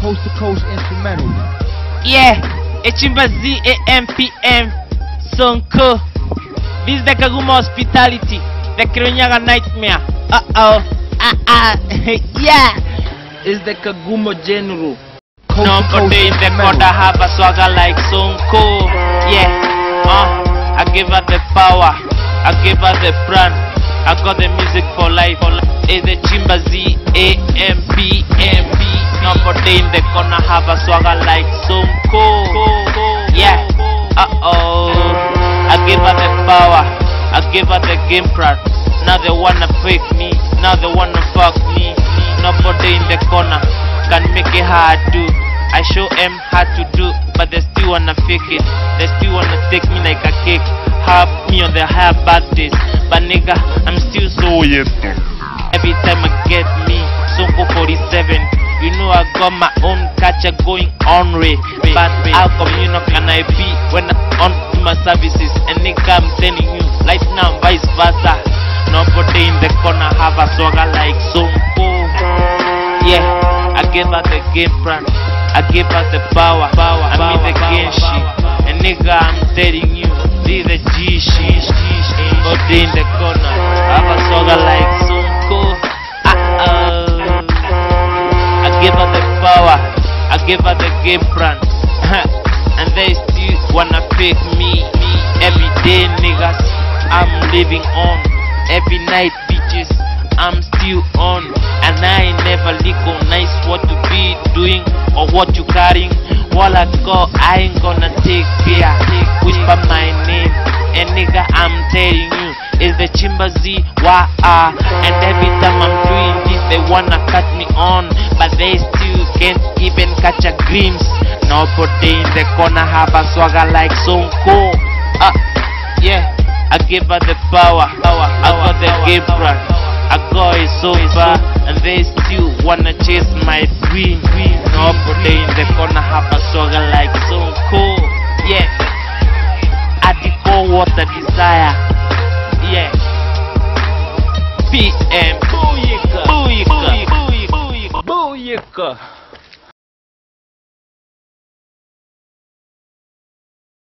coast to coast instrumental. Yeah, a chimpanzee AMPM Sonko. This is the Kagumo hospitality, the Kironyaga nightmare. Yeah, It's the Kagumo general. nobody in the corner have a swagger like Sonko. Yeah, I give her the power, I give her the brand, I got the music for life. It's the chimpanzee AMPM. Nobody in the corner have a swagger like Sonko. Yeah, I give her the power, I give her the game plan. Now they wanna fake me, now they wanna fuck me. Nobody in the corner can make it hard to. I show them how to do, but they still wanna fake it. They still wanna take me like a cake, have me on their high birthdays. But nigga, I'm still so yes. Every time I get me, Sonko 47. You know I got my own culture going on, but how come you not can I be when I'm on to my services? And nigga, I'm telling you, right now, vice versa. Nobody in the corner have a swagger like Sonko. Yeah, I give her the game plan, I give her the power. I mean the game shit. And nigga, I'm telling you, this the G shit. Nobody in the corner have a swagger like Sonko. I give her the power, I give her the game plan. And they still wanna fake me. Every day niggas, I'm living on. Every night bitches, I'm still on. And I ain't never recognize what to be doing or what you carrying. While I go, I ain't gonna take care. Whisper my name, and nigga, I'm telling you, it's the chimpanzee. And every time I'm doing this, they wanna cut me on, but they still can't even catch a glimpse. Nobody in the corner have a swagger like Sonko. Yeah, I give her the power, I got the game plan, I got it so far, and they still wanna chase my dream. Nobody in the corner have a swagger like Sonko. Yeah, addict what I desire. Yeah, PM, booyaka.